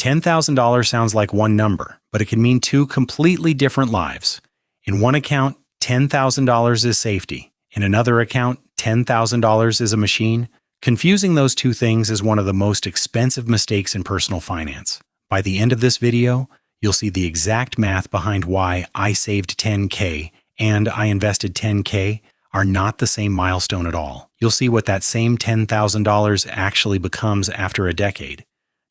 $10,000 sounds like one number, but it can mean two completely different lives. In one account, $10,000 is safety. In another account, $10,000 is a machine. Confusing those two things is one of the most expensive mistakes in personal finance. By the end of this video, you'll see the exact math behind why I saved $10K and I invested $10K are not the same milestone at all. You'll see what that same $10,000 actually becomes after a decade,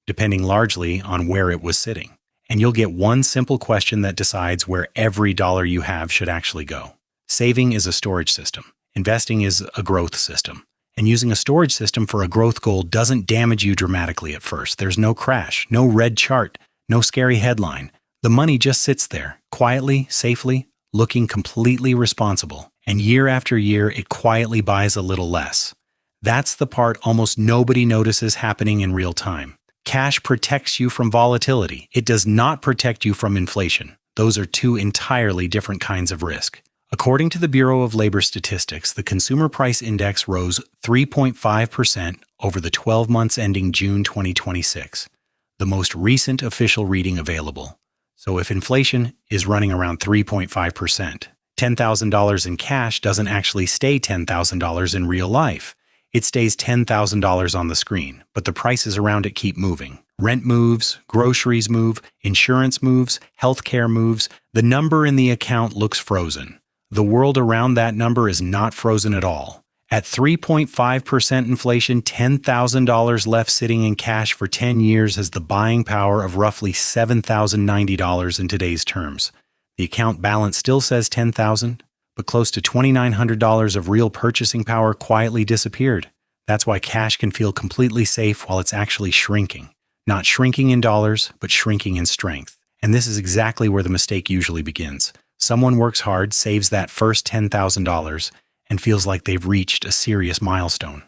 depending largely on where it was sitting. And you'll get one simple question that decides where every dollar you have should actually go. Saving is a storage system. Investing is a growth system. And using a storage system for a growth goal doesn't damage you dramatically at first. There's no crash, no red chart, no scary headline. The money just sits there, quietly, safely, looking completely responsible. And year after year, it quietly buys a little less. That's the part almost nobody notices happening in real time. Cash protects you from volatility. It does not protect you from inflation. Those are two entirely different kinds of risk. According to the Bureau of Labor Statistics, the Consumer Price Index rose 3.5% over the 12 months ending June 2026, the most recent official reading available. So if inflation is running around 3.5%, $10,000 in cash doesn't actually stay $10,000 in real life. It stays $10,000 on the screen, but the prices around it keep moving. Rent moves, groceries move, insurance moves, healthcare moves. The number in the account looks frozen. The world around that number is not frozen at all. At 3.5% inflation, $10,000 left sitting in cash for 10 years has the buying power of roughly $7,090 in today's terms. The account balance still says $10,000, but close to $2,900 of real purchasing power quietly disappeared. That's why cash can feel completely safe while it's actually shrinking. Not shrinking in dollars, but shrinking in strength. And this is exactly where the mistake usually begins. Someone works hard, saves that first $10,000, and feels like they've reached a serious milestone.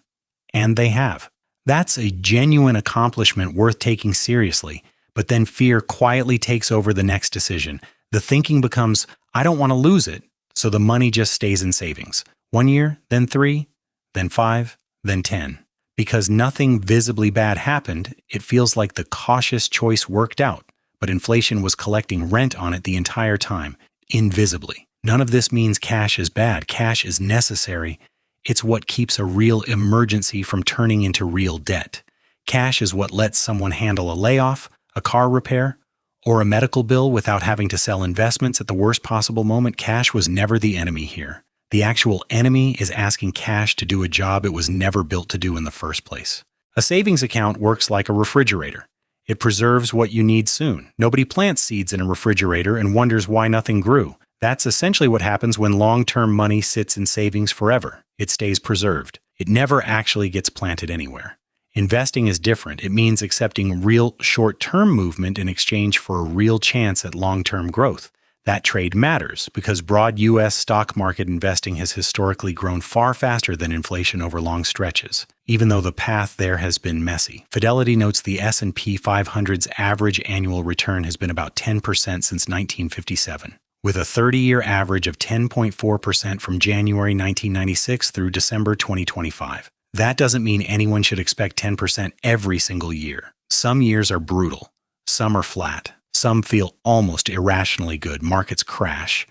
And they have. That's a genuine accomplishment worth taking seriously, but then fear quietly takes over the next decision. The thinking becomes, I don't want to lose it, so the money just stays in savings. 1 year, then 3, then 5, then 10. Because nothing visibly bad happened, it feels like the cautious choice worked out, but inflation was collecting rent on it the entire time, invisibly. None of this means cash is bad. Cash is necessary. It's what keeps a real emergency from turning into real debt. Cash is what lets someone handle a layoff, a car repair, or a medical bill without having to sell investments at the worst possible moment. Cash was never the enemy here. The actual enemy is asking cash to do a job it was never built to do in the first place. A savings account works like a refrigerator. It preserves what you need soon. Nobody plants seeds in a refrigerator and wonders why nothing grew. That's essentially what happens when long-term money sits in savings forever. It stays preserved. It never actually gets planted anywhere. Investing is different. It means accepting real short-term movement in exchange for a real chance at long-term growth. That trade matters because broad U.S. stock market investing has historically grown far faster than inflation over long stretches, even though the path there has been messy. Fidelity notes the S&P 500's average annual return has been about 10% since 1957, with a 30-year average of 10.4% from January 1996 through December 2025. That doesn't mean anyone should expect 10% every single year. Some years are brutal. Some are flat. Some feel almost irrationally good. Markets crash.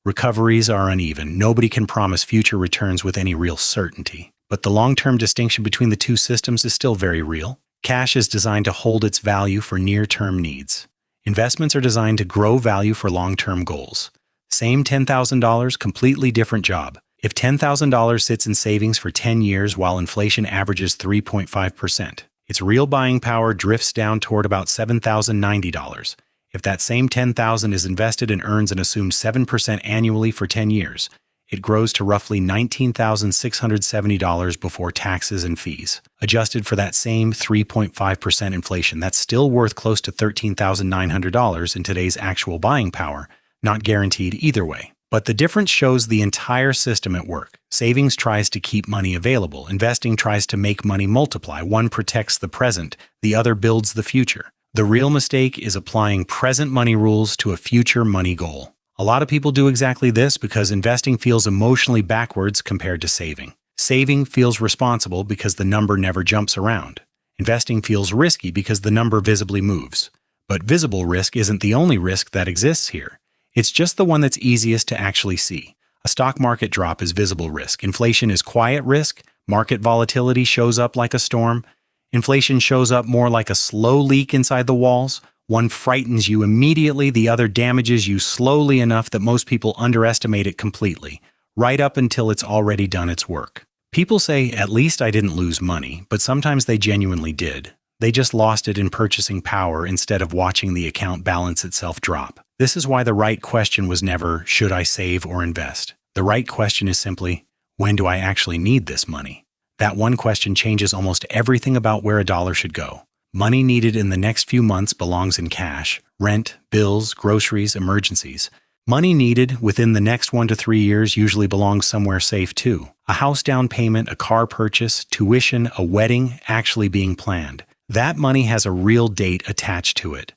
Recoveries are uneven. Nobody can promise future returns with any real certainty. But the long-term distinction between the two systems is still very real. Cash is designed to hold its value for near-term needs. Investments are designed to grow value for long-term goals. Same $10,000, completely different job. If $10,000 sits in savings for 10 years while inflation averages 3.5%, its real buying power drifts down toward about $7,090. If that same $10,000 is invested and earns an assumed 7% annually for 10 years, it grows to roughly $19,670 before taxes and fees. Adjusted for that same 3.5% inflation, that's still worth close to $13,900 in today's actual buying power, not guaranteed either way. But the difference shows the entire system at work. Savings tries to keep money available. Investing tries to make money multiply. One protects the present, the other builds the future. The real mistake is applying present money rules to a future money goal. A lot of people do exactly this because investing feels emotionally backwards compared to saving. Saving feels responsible because the number never jumps around. Investing feels risky because the number visibly moves. But visible risk isn't the only risk that exists here. It's just the one that's easiest to actually see. A stock market drop is visible risk. Inflation is quiet risk. Market volatility shows up like a storm. Inflation shows up more like a slow leak inside the walls. One frightens you immediately, the other damages you slowly enough that most people underestimate it completely, right up until it's already done its work. People say, at least I didn't lose money, but sometimes they genuinely did. They just lost it in purchasing power instead of watching the account balance itself drop. This is why the right question was never, should I save or invest? The right question is simply, when do I actually need this money? That one question changes almost everything about where a dollar should go. Money needed in the next few months belongs in cash, rent, bills, groceries, emergencies. Money needed within the next 1 to 3 years usually belongs somewhere safe too. A house down payment, a car purchase, tuition, a wedding actually being planned. That money has a real date attached to it.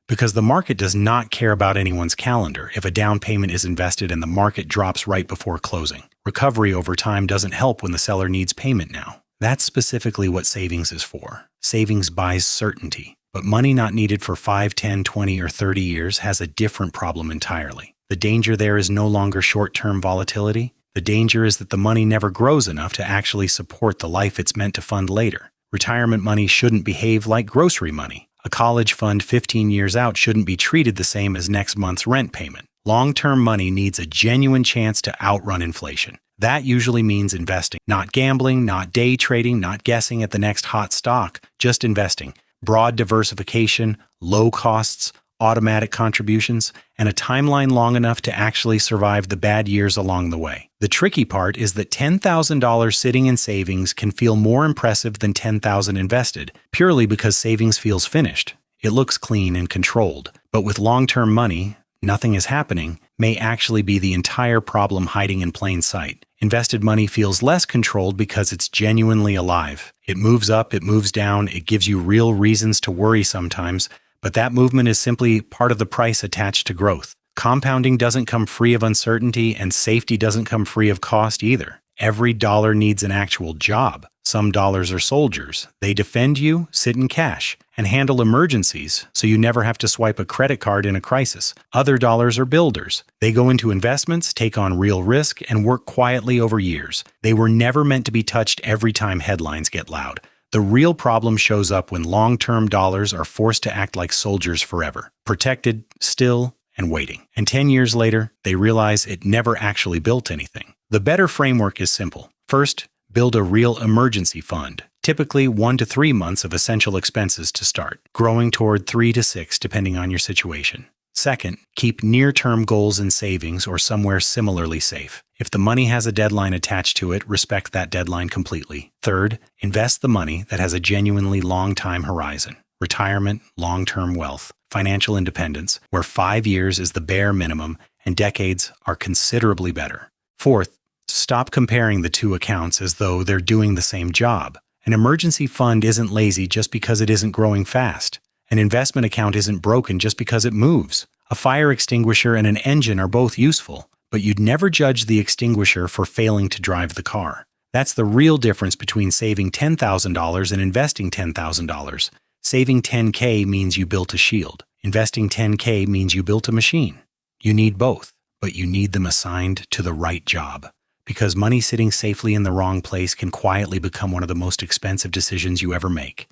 Because the market does not care about anyone's calendar if a down payment is invested and the market drops right before closing. Recovery over time doesn't help when the seller needs payment now. That's specifically what savings is for. Savings buys certainty. But money not needed for 5, 10, 20, or 30 years has a different problem entirely. The danger there is no longer short-term volatility. The danger is that the money never grows enough to actually support the life it's meant to fund later. Retirement money shouldn't behave like grocery money. A college fund 15 years out shouldn't be treated the same as next month's rent payment. Long-term money needs a genuine chance to outrun inflation. That usually means investing, not gambling, not day trading, not guessing at the next hot stock, just investing. Broad diversification, low costs, automatic contributions, and a timeline long enough to actually survive the bad years along the way. The tricky part is that $10,000 sitting in savings can feel more impressive than $10,000 invested, purely because savings feels finished. It looks clean and controlled. But with long-term money, nothing is happening, may actually be the entire problem hiding in plain sight. Invested money feels less controlled because it's genuinely alive. It moves up, it moves down, it gives you real reasons to worry sometimes, but that movement is simply part of the price attached to growth. Compounding doesn't come free of uncertainty, and safety doesn't come free of cost either. Every dollar needs an actual job. Some dollars are soldiers. They defend you, sit in cash, and handle emergencies so you never have to swipe a credit card in a crisis. Other dollars are builders. They go into investments, take on real risk, and work quietly over years. They were never meant to be touched every time headlines get loud. The real problem shows up when long-term dollars are forced to act like soldiers forever, protected, still, and waiting. And 10 years later, they realize it never actually built anything. The better framework is simple. First, build a real emergency fund, typically 1 to 3 months of essential expenses to start, growing toward 3 to 6 depending on your situation. Second, keep near-term goals in savings or somewhere similarly safe. If the money has a deadline attached to it, respect that deadline completely. Third, invest the money that has a genuinely long-time horizon. Retirement, long-term wealth, financial independence, where 5 years is the bare minimum and decades are considerably better. Fourth, stop comparing the two accounts as though they're doing the same job. An emergency fund isn't lazy just because it isn't growing fast. An investment account isn't broken just because it moves. A fire extinguisher and an engine are both useful, but you'd never judge the extinguisher for failing to drive the car. That's the real difference between saving $10,000 and investing $10,000. Saving $10K means you built a shield. Investing $10K means you built a machine. You need both, but you need them assigned to the right job. Because money sitting safely in the wrong place can quietly become one of the most expensive decisions you ever make.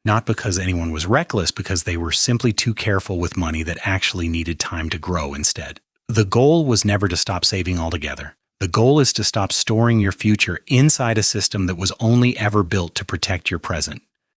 Not because anyone was reckless, because they were simply too careful with money that actually needed time to grow instead. The goal was never to stop saving altogether. The goal is to stop storing your future inside a system that was only ever built to protect your present.